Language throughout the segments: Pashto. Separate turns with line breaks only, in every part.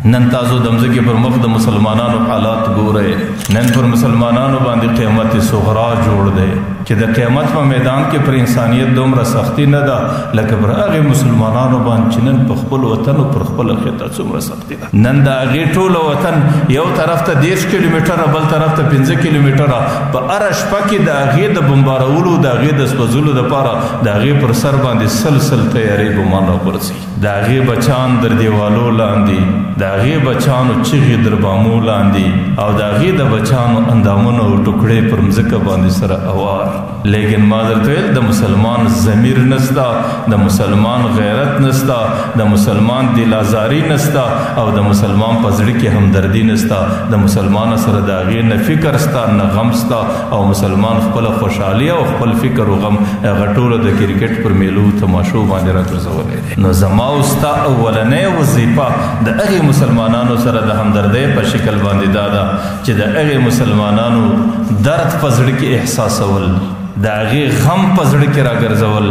نن تاسو د مځکې پر مخ د مسلمانانو حالات ګورئ. نن پر مسلمانانو باندې قیامت صغرا جوړ دی چې د قیامت په میدان کې پر انسانیت دومره سختی نه ده لکه پر هغې مسلمانانو باندې چې نن په خپل وطن او پر خپله خطه څومره سختی ده. نن د هغې ټوله وطن یو طرف ته 10 کیلومتره بل طرف ته 15 کیلومتره په هره شپه کې د هغې د بمبارولو د هغې د سوځولو دپاره د هغې پر سر باندې سل تیارې ګمان راغورځي. د هغې بچان در دیوالو لاندې، د هغې بچانو چغې در بامو لاندې او د هغې د بچانو اندامونه او ټوکړې پر مځکه باندې سره اوار. لیکن ما درته ویل د مسلمان ضمیر نسته، د مسلمان غیرت نسته، د مسلمان دل ازاري نسته او د مسلمان په زړه کې همدردي نسته. د مسلمان سره د هغې نه فکر سته نه غم سته او مسلمان خپله خوشحالي او خپل فکر او غم هغه ټوله د کرکټ پر میلو تماشو باندې راګرځولی دی. نو زما او ستا اولنۍ وظیفه د هغې مسلمانانو سره د همدردۍ په شکل باندې دا ده چې د هغې مسلمانانو درد په زړه کې احساسول، د هغې غم په زړه کې راګرځول،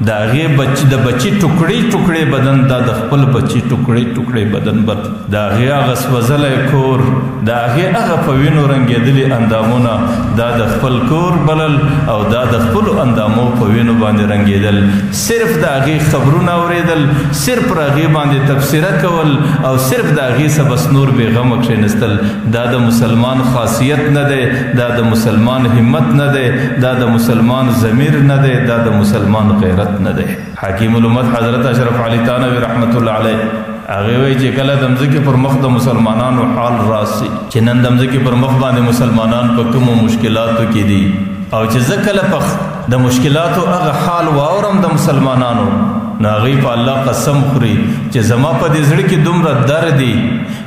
د هغې د بچي ټوکړې بدن دا د خپل بچي ټوکړې بدن بل، د هغې هغه سوځلی کور، د هغې هغه په وینو رنګېدلي اندامونه دا د خپل کور بلل او دا د خپلو اندامو په وینو باندې رنګېدل. صرف د هغې خبرونه اورېدل، صرف پر هغې باندې تبصره کول او صرف د هغې څه بس نور بېغمه کښېنستل. دا د مسلمان خاصیت نه دی، دا د مسلمان همت نه دی، دا د مسلمان ضمیر نه دی، دا د مسلمان غیرت نه دی. حکیم الامت حضرت اشرف علي تانوي رحمت الله علیه هغې وایي چې کله د مځکې پر مخ د مسلمانانو حال راسي چې نن د مځکې پر مخ باندې مسلمانان په کومو مشکلاتو کې دي او چې زه کله په د مشکلاتو هغه حال واورم د مسلمانانو نو هغوی په الله قسم خوري چې زما په دې زړه کې دومره درد دی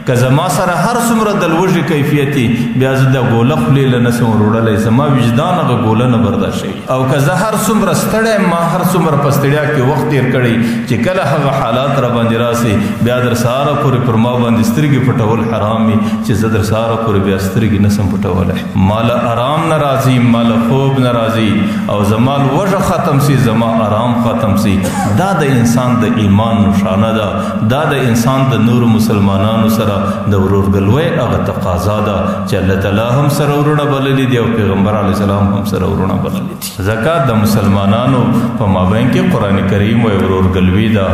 که زما سره هر څومره د لوږې کیفیت وي بیا زه د ګوله خولې له نسم وروړلی، زما وجدان هغه ګوله نه برداشت شوي. او که زه هر څومره ستړی ما هر څومره په ستړیا کې وخت تېر کړی چې کله هغه حالات را باندې راسي بیا در سهاره پورې پر ما باندې سترګې پټول حرام وي چې زه در سهاره پورې بیا سترګې نسم پټولی. ما له ارام نه راځي، ما له خوب نه راځي او زما لوږه ختم سي، زما ارام ختم سي. دا د انسان د ایمان نشانه ده، دا د انسان د نورو مسلمانانو سره د ورورګلوۍ هغه تقاضا ده چې الله تعالی هم سره ورونه بللي دي او پیغمبر علیه السلام هم سره ورونه بللي دي. ځکه د مسلمانانو په مابین کې قرآن کریم وایي ورورګلوي ده.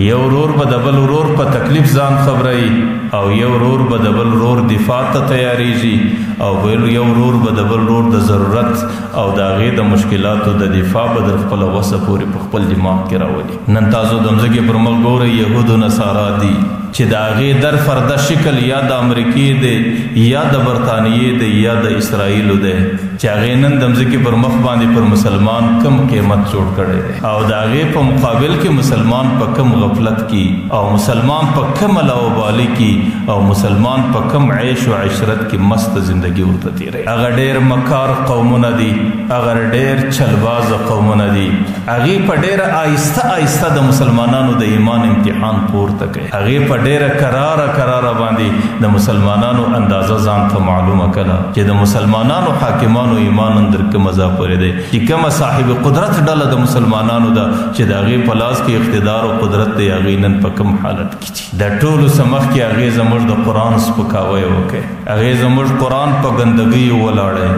یو ورور به د بل ورور په تکلیف ځان خبروي او یو ورور به د بل ورور دفاع ته تیاریږي او یو ورور به د بل ورور د ضرورت او د هغې د مشکلاتو د دفاع به در خپله وسه پورې په خپل دماغ کې راولي. نن تاسو د مځکې پر مخ ګورئ یهود و نصارا دي چې د هغې در فرده شکل یا د امریکې دی یا د برطانیې دی یا د اسرائیلو دی چې هغې نن د مځکې پر مخ باندې پر مسلمان کم قیمت جوړ کړی دی او د هغې په مقابل کې مسلمان په کم غفلت کې او مسلمان په کم لاوبالي کې او مسلمان په کم عیش و عشرت کې مست زندگی ورته تېروي. هغه ډېر مکار قومونه دي، هغه ډېر چلبازه قومونه دي، هغې په ډېره آهسته د مسلمانانو د ایمان امتحان پورته کوي. هغې په ډېره کراره باندې د مسلمانانو اندازه ځان ته معلومه کړه چې د مسلمانانو حاکمانو ایمان اندر کومه ځای پورې دی چې کومه صاحب قدرت ډله د مسلمانانو ده چې د هغې په لاس کې اقتدار او قدرت دی، هغې نن په کوم حالت کې دي. د ټولو څه مخکې هغې زموږ د قرآن سپکاوی وکړی، هغې زموږ قرآن په ګندګیو ولاړی،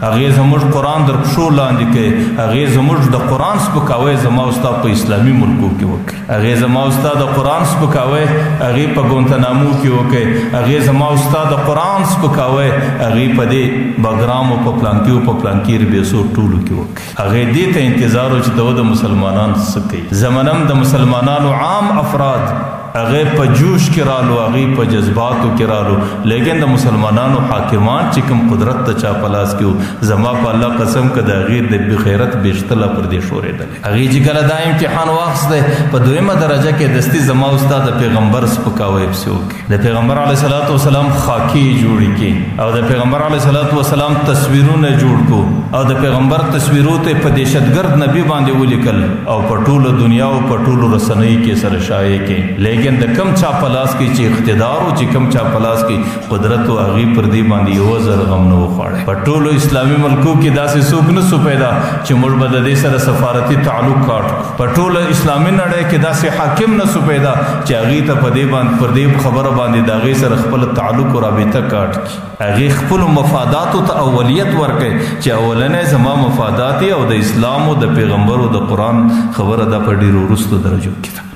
هغې زموږ قرآن در پښو لاندې کړی، هغې زموږ د قرآن سپکاوی زما او ستا په اسلامي ملکو کې وکړي، هغې زما او ستا د قرآن سپکاوی هغې په ګونتنامو کې وکړي، هغې زما او ستا د قرآن سپکاوی هغې په دې بګرام او په پلانکي او په پلانکي ربیسو ټولو کې وکړي. هغې دې ته انتظار و چې د مسلمانان څه کوي. زمنم د مسلمانانو عام افراد هغې په جوش کې رالو، هغې په جذباتو کې رالو، لیکن د مسلمانانو حاکمان چې کوم قدرت د چا په لاس کې و زما په الله قسم که د هغې د بخیرت بیشتله پر دې شورېدلې. هغې چې کله دا امتحان واخیستی په دویمه درجه کې دستي زما او ستا د پیغمبر سپکاوی پسې وکړي، د پیغمبر علیه صلات وسلام خاکې جوړې کړي او د پیغمبر علیه صلات وسلام تصویرونه جوړ کړو او د پیغمبر تصویرو ته په دهشتګرد نبي باندې ولیکل او په ټوله دنیا او په ټولو رسنیو کې سره شایع کړي. لیکن د کم چا پلاس کې چې اقتدار او چې کم چا پلاس کې قدرت او هغه پر دې باندې یو زر غم نه وخاړي. په ټولو اسلامي ملکو کې داسې څوک نه سو پیدا چې موږ به د دې سره سفارتي تعلق کاټ. په ټولو اسلامي نړۍ کې داسې حاکم نه سو پیدا چې هغه ته په دې باندې پر دې خبره باندې د هغه سره خپل تعلق او رابطه کاټ. هغه خپل مفادات ته اولیت ورکړي چې اولنې زما مفادات او د اسلام او د پیغمبر او د قران خبره د په ډیرو وروستو درجو کې